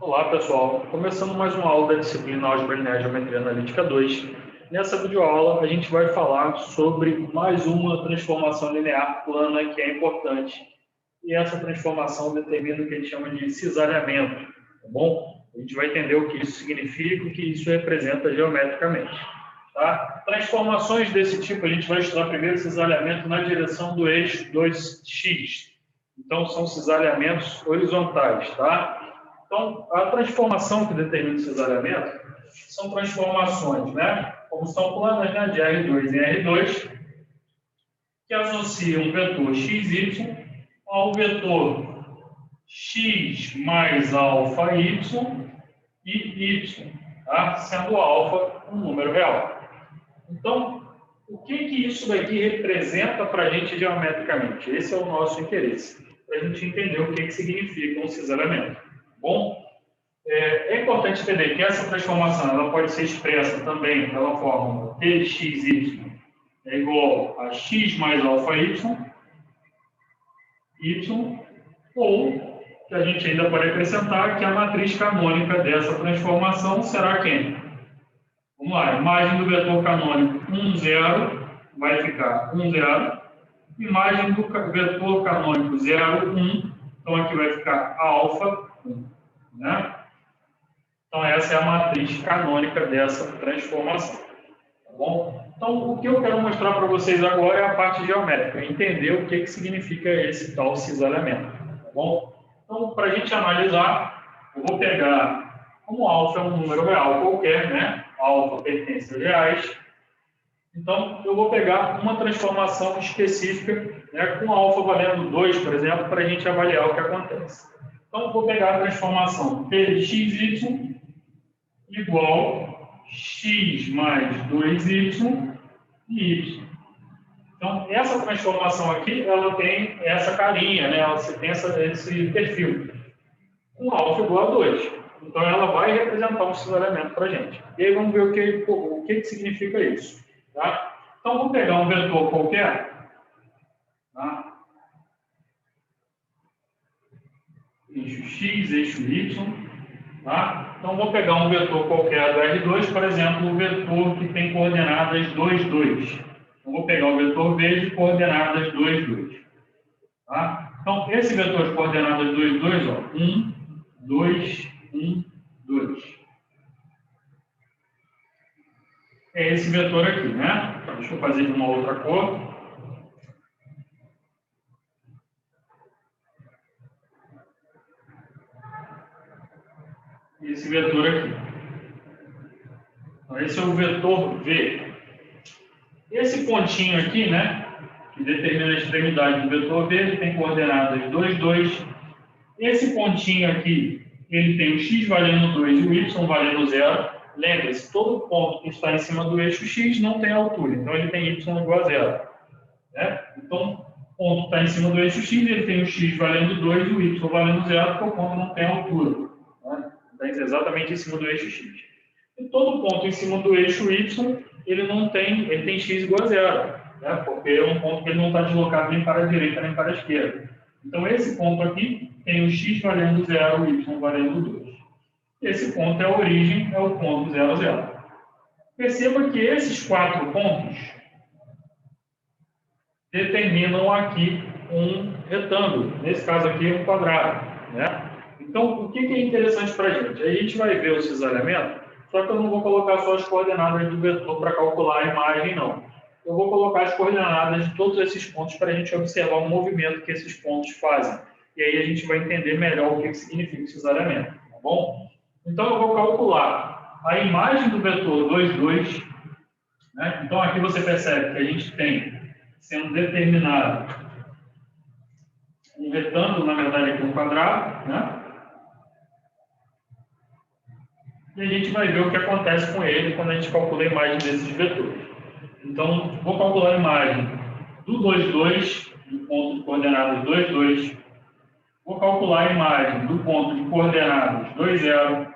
Olá pessoal, começando mais uma aula da disciplina Álgebra Linear e Geometria Analítica 2. Nessa videoaula a gente vai falar sobre mais uma transformação linear plana que é importante. E essa transformação determina o que a gente chama de cisalhamento, tá bom? A gente vai entender o que isso significa e o que isso representa geometricamente. Tá? Transformações desse tipo a gente vai estudar primeiro cisalhamento na direção do eixo 2x. Então são cisalhamentos horizontais, tá? Então, a transformação que determina o cisalhamento são transformações, né? Como são planas, né? De R2 em R2, que associam o vetor xy ao vetor x mais alfa y e y, tá? Sendo alfa um número real. Então, o que isso daqui representa para a gente geometricamente? Esse é o nosso interesse, para a gente entender o que significa um cisalhamento. Bom? É importante entender que essa transformação ela pode ser expressa também pela fórmula txy é igual a x mais alfa y, ou que a gente ainda pode acrescentar que a matriz canônica dessa transformação será quem? Vamos lá, a imagem do vetor canônico 1, 0 vai ficar 1, 0. Imagem do vetor canônico 0, 1, então aqui vai ficar alfa 1, né? Então, essa é a matriz canônica dessa transformação. Tá bom? Então, o que eu quero mostrar para vocês agora é a parte geométrica, entender o que significa esse tal cisalhamento. Tá bom? Então, para a gente analisar, eu vou pegar, como alfa é um número real qualquer, né? Alfa pertence a reais. Então, eu vou pegar uma transformação específica, né, com alfa valendo 2, por exemplo, para a gente avaliar o que acontece. Então, eu vou pegar a transformação Pxy igual x mais 2y e y. Então, essa transformação aqui, ela tem essa carinha, né? Ela tem esse perfil, com alfa igual a 2. Então, ela vai representar um cisalhamento para a gente. E aí, vamos ver o que significa isso. Tá? Então, vou pegar um vetor qualquer. Tá? Eixo x, eixo y. Tá? Então, vou pegar um vetor qualquer do R2, por exemplo, o vetor que tem coordenadas 2, 2. Então, vou pegar o vetor V de coordenadas 2, 2. Tá? Então, esse vetor de coordenadas 2, 2, ó, 1, 2, 1, 2. É esse vetor aqui, né? Deixa eu fazer de uma outra cor. Esse vetor aqui. Então, esse é o vetor V. Esse pontinho aqui, né, que determina a extremidade do vetor V, ele tem coordenadas 2, 2. Esse pontinho aqui, ele tem o x valendo 2 e o y valendo 0. Lembre-se, todo ponto que está em cima do eixo x não tem altura, então ele tem y igual a 0. Né? Então, o ponto que está em cima do eixo x, ele tem o x valendo 2 e o y valendo 0, porque o ponto não tem altura. Né? Está exatamente em cima do eixo x. E todo ponto em cima do eixo y, ele tem x igual a 0, né? Porque é um ponto que ele não está deslocado nem para a direita nem para a esquerda. Então, esse ponto aqui tem o x valendo 0 e o y valendo 2. Esse ponto é a origem, é o ponto 0, 0. Perceba que esses 4 pontos determinam aqui um retângulo, nesse caso aqui um quadrado, né? Então, o que é interessante para a gente? Aí a gente vai ver o cisalhamento, só que eu não vou colocar só as coordenadas do vetor para calcular a imagem, não. Eu vou colocar as coordenadas de todos esses pontos para a gente observar o movimento que esses pontos fazem. E aí a gente vai entender melhor o que significa o cisalhamento, tá bom? Então, eu vou calcular a imagem do vetor 2, 2. Né? Então, aqui você percebe que a gente tem sendo determinado um retângulo, na verdade, aqui um quadrado, né? E a gente vai ver o que acontece com ele quando a gente calcula a imagem desses vetores. Então, vou calcular a imagem do 2, 2, do ponto de coordenadas 2, 2. Vou calcular a imagem do ponto de coordenadas 2, 0.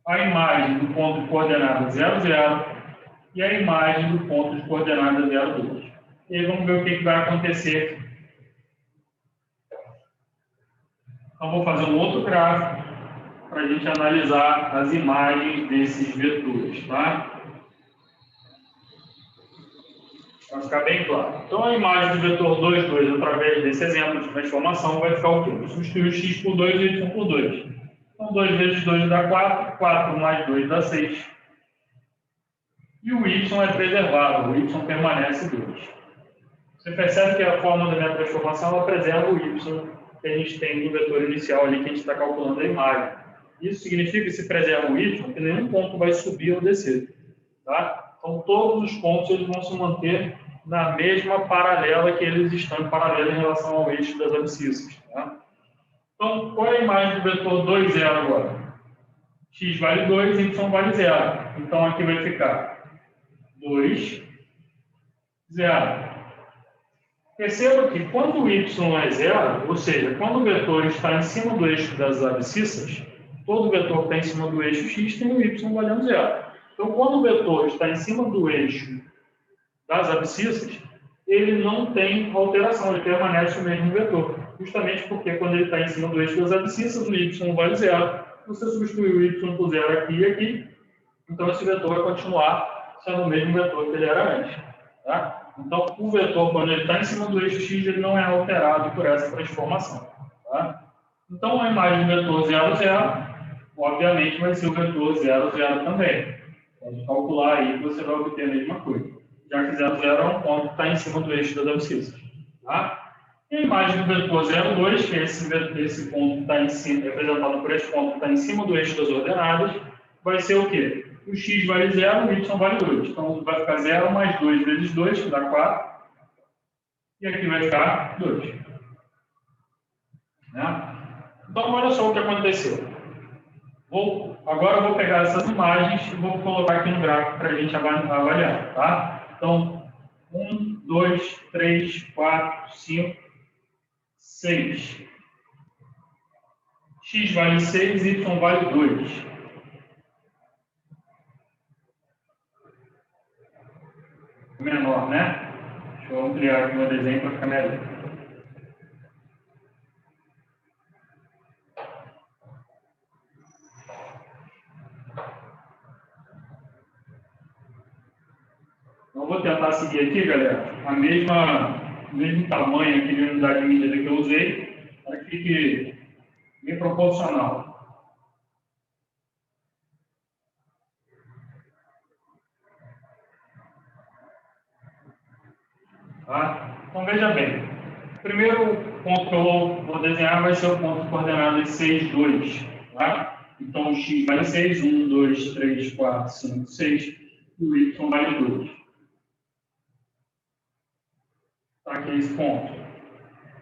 A imagem do ponto de coordenadas 0, 0. E a imagem do ponto de coordenadas 0, 2. E aí vamos ver o que vai acontecer aqui. Então, vou fazer um outro gráfico. para a gente analisar as imagens desses vetores, tá? Vai ficar bem claro. Então, a imagem do vetor 2, 2, através desse exemplo de transformação, vai ficar o quê? Eu substituir o x por 2 e y por 2. Então, 2 vezes 2 dá 4, 4 mais 2 dá 6. E o y é preservado, o y permanece 2. Você percebe que a forma da minha transformação ela preserva o y que a gente tem no vetor inicial ali que a gente está calculando a imagem. Isso significa que se preserva o y, que nenhum ponto vai subir ou descer. Tá? Então, todos os pontos eles vão se manter na mesma paralela que eles estão em paralelo em relação ao eixo das abscissas. Tá? Então, qual é a imagem do vetor 2, 0 agora? X vale 2, y vale 0. Então, aqui vai ficar 2, 0. Perceba que quando o y é 0, ou seja, quando o vetor está em cima do eixo das abscissas, todo vetor que está em cima do eixo x tem o y valendo 0. Então, quando o vetor está em cima do eixo das abscissas, ele não tem alteração, ele permanece o mesmo vetor. Justamente porque quando ele está em cima do eixo das abscissas, o y vale 0. Você substitui o y por 0 aqui e aqui, então esse vetor vai continuar sendo o mesmo vetor que ele era antes. Tá? Então, o vetor, quando ele está em cima do eixo x, ele não é alterado por essa transformação. Tá? Então, a imagem do vetor 0, 0, obviamente, vai ser o vetor 0, 0 também. Pode calcular aí que você vai obter a mesma coisa. Já que 0, 0 é um ponto que está em cima do eixo das abscissas. Tá? E a imagem do vetor 0, 2, que é esse ponto que está em cima, representado por esse ponto que está em cima do eixo das ordenadas, vai ser o quê? O x vale 0, o y vale 2. Então, vai ficar 0 mais 2 vezes 2, que dá 4. E aqui vai ficar 2. Né? Então, olha só o que aconteceu. Agora eu vou pegar essas imagens e vou colocar aqui no gráfico para a gente avaliar. Tá? Então, 1, 2, 3, 4, 5, 6. X vale 6, y vale 2. Menor, né? Deixa eu ampliar aqui o meu desenho para ficar melhor. Então, vou tentar seguir aqui, galera, o mesmo tamanho aqui de unidade de medida que eu usei, para que fique bem proporcional. Tá? Então, veja bem. O primeiro ponto que eu vou desenhar vai ser o ponto de coordenadas 6, 2. Tá? Então, o x vale 6, 1, 2, 3, 4, 5, 6. E o y vale 2. Tá? Aqui é esse ponto.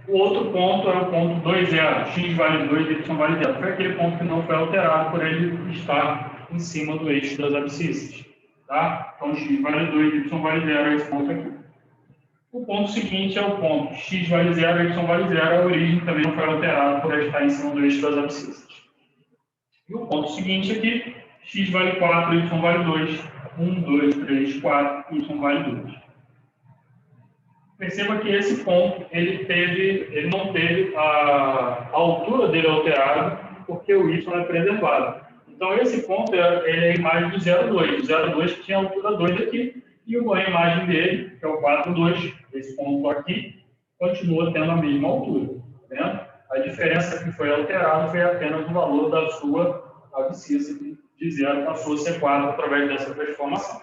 O outro ponto é o ponto 2, 0. X vale 2, y vale 0. Foi aquele ponto que não foi alterado por ele estar em cima do eixo das abscissas. Tá? Então, x vale 2, y vale 0. É esse ponto aqui. O ponto seguinte é o ponto x vale 0, y vale 0, a origem também não foi alterada por estar em cima do eixo das abscissas. E o ponto seguinte aqui, x vale 4, y vale 2, 1, 2, 3, 4, y vale 2. Perceba que esse ponto, ele não teve a altura dele alterada, porque o y é preservado. Então, esse ponto ele é a imagem do 0,2. O 0,2 que tinha altura 2 aqui, e a imagem dele, que é o 4,2, esse ponto aqui, continua tendo a mesma altura. Tá vendo? A diferença que foi alterada foi apenas o valor da sua abscissa, de 0 passou a ser 4 através dessa transformação.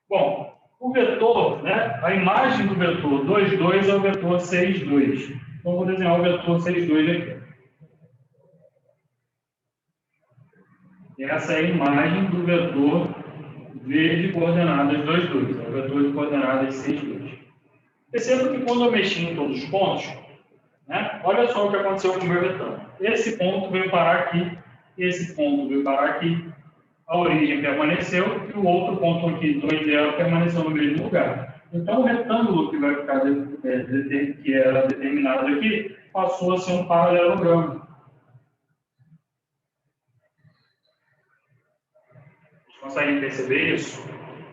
Bom, o vetor, né, a imagem do vetor 2,2 é o vetor 6,2. Então, vou desenhar o vetor 6,2 aqui. Essa é a imagem do vetor v de coordenadas 2,2, é o vetor de coordenadas 6,2. Perceba que quando eu mexi em todos os pontos, né, olha só o que aconteceu com o meu vetor. Esse ponto veio parar aqui, esse ponto veio parar aqui, a origem permaneceu e o outro ponto aqui, 2,0, permaneceu no mesmo lugar. Então, o retângulo que vai ficar que era determinado aqui passou a ser um paralelogramo. Vocês conseguem perceber isso?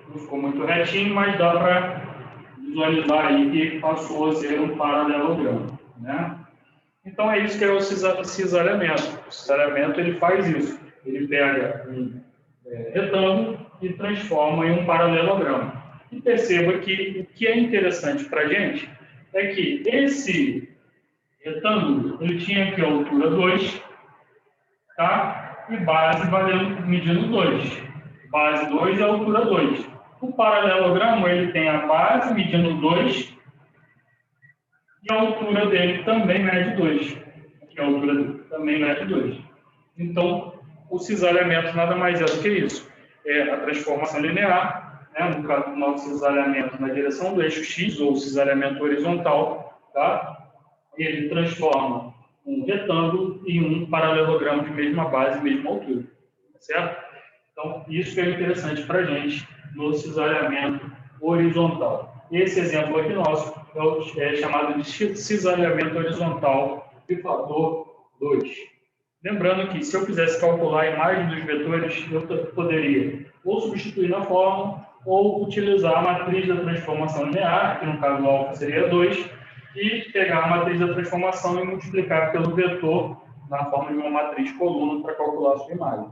Não ficou muito retinho, mas dá para visualizar aí que passou a ser um paralelogramo. Né? Então, é isso que é o cisalhamento. O cisalhamento ele faz isso. ele pega um retângulo e transforma em um paralelogramo. E perceba que o que é interessante para a gente é que esse retângulo ele tinha aqui a altura 2, tá? E base medindo 2. Base 2 e altura 2. O paralelogramo ele tem a base medindo 2 e a altura dele também mede 2. Aqui a altura dele também mede 2. Então, o cisalhamento nada mais é do que isso. É a transformação linear, né? No caso do nosso cisalhamento na direção do eixo X, ou cisalhamento horizontal, tá? Ele transforma um retângulo em um paralelogramo de mesma base, mesma altura. Certo? Então, isso é interessante para a gente no cisalhamento horizontal. Esse exemplo aqui nosso é chamado de cisalhamento horizontal de fator 2. Lembrando que, se eu quisesse calcular a imagem dos vetores, eu poderia ou substituir na fórmula, ou utilizar a matriz da transformação linear, que no caso o alfa seria 2, e pegar a matriz da transformação e multiplicar pelo vetor na forma de uma matriz coluna para calcular a sua imagem.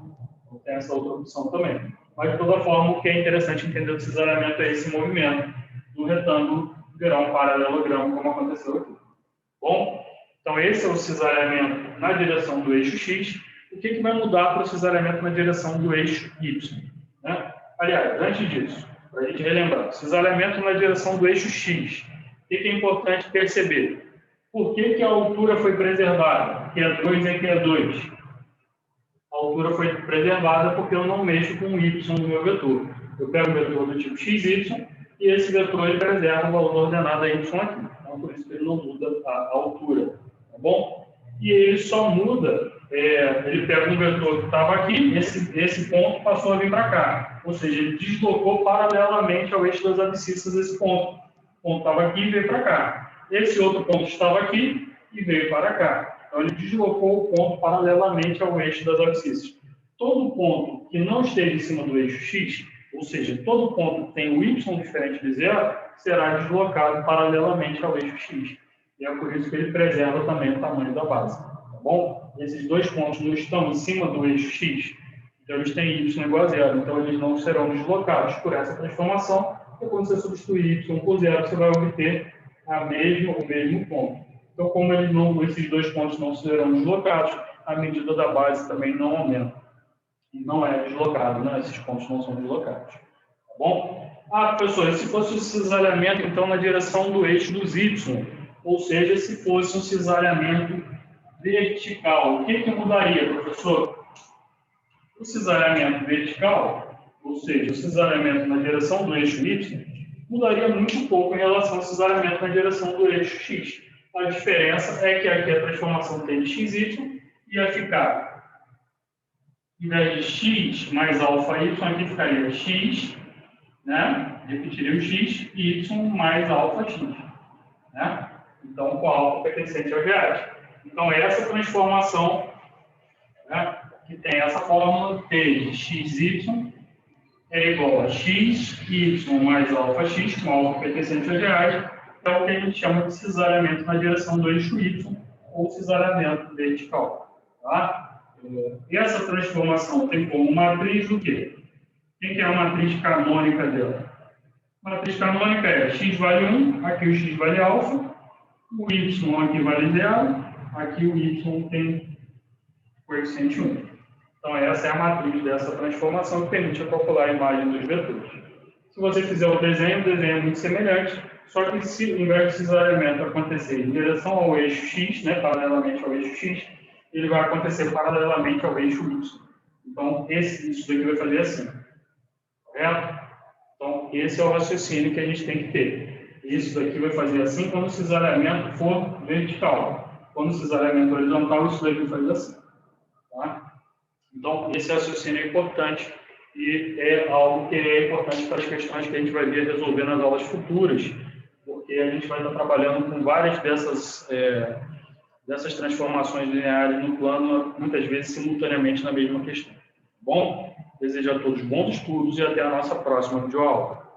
Então, tem essa outra opção também. Mas, de toda forma, o que é interessante entender do cisalhamento é esse movimento do retângulo virar um paralelogramo, como aconteceu aqui. Bom? Então, esse é o cisalhamento na direção do eixo X. O que vai mudar para o cisalhamento na direção do eixo Y? Né? Aliás, antes disso, para a gente relembrar, cisalhamento na direção do eixo X. O que é importante perceber? Por que a altura foi preservada? Aqui é 2 e aqui é 2. A altura foi preservada porque eu não mexo com o Y no meu vetor. Eu pego o vetor do tipo XY e esse vetor ele preserva o valor ordenado a Y aqui. Então, por isso que ele não muda a altura. Tá bom? E ele só muda, ele pega um vetor que estava aqui, esse ponto passou a vir para cá. Ou seja, ele deslocou paralelamente ao eixo das abscissas esse ponto. O ponto estava aqui e veio para cá. Esse outro ponto estava aqui e veio para cá. Então, ele deslocou o ponto paralelamente ao eixo das abscissas. Todo ponto que não esteja em cima do eixo X, ou seja, todo ponto que tem o Y diferente de zero, será deslocado paralelamente ao eixo X. E é por isso que ele preserva também o tamanho da base. Tá bom? Esses dois pontos não estão em cima do eixo X, então eles têm Y igual a zero, então eles não serão deslocados por essa transformação. E quando você substituir Y por zero, você vai obter o mesmo ponto. Então, como esses dois pontos não serão deslocados, a medida da base também não aumenta. E não é deslocado, né? Esses pontos não são deslocados. Tá bom? Ah, professor, e se fosse um cisalhamento, então, na direção do eixo dos Y? Ou seja, se fosse um cisalhamento vertical, o que mudaria, professor? O cisalhamento vertical, ou seja, o cisalhamento na direção do eixo Y, mudaria muito pouco em relação ao cisalhamento na direção do eixo X. A diferença é que aqui a transformação tem de XY ia ficar, em vez de X mais alfa Y, aqui ficaria X, né? Repetiria o X, e Y mais alfa X, né? Então, com a alfa pertencente ao reais. Então, essa transformação, né, que tem essa fórmula, T de XY é igual a X, Y mais alfa X, com alfa pertencente aos reais, é o que a gente chama de cisalhamento na direção do eixo Y, ou cisalhamento vertical. Tá? E essa transformação tem como matriz o quê? Quem que é a matriz canônica dela? A matriz canônica é x vale 1, aqui o x vale alfa, o y aqui vale 0, aqui o y tem coeficiente 1. Então, essa é a matriz dessa transformação que permite calcular a imagem dos vetores. Se você fizer o desenho é muito semelhante, só que se o invés de cisalhamento acontecer em direção ao eixo x, né, paralelamente ao eixo x, ele vai acontecer paralelamente ao eixo y. Então, isso daqui vai fazer assim. Correto? Então, esse é o raciocínio que a gente tem que ter. Isso daqui vai fazer assim quando o cisalhamento for vertical. Quando o cisalhamento horizontal, isso daqui vai fazer assim. Tá? Então, esse raciocínio é importante e é algo que é importante para as questões que a gente vai vir resolver nas aulas futuras, porque a gente vai estar trabalhando com várias dessas transformações lineares no plano, muitas vezes simultaneamente na mesma questão. Bom, desejo a todos bons estudos e até a nossa próxima videoaula.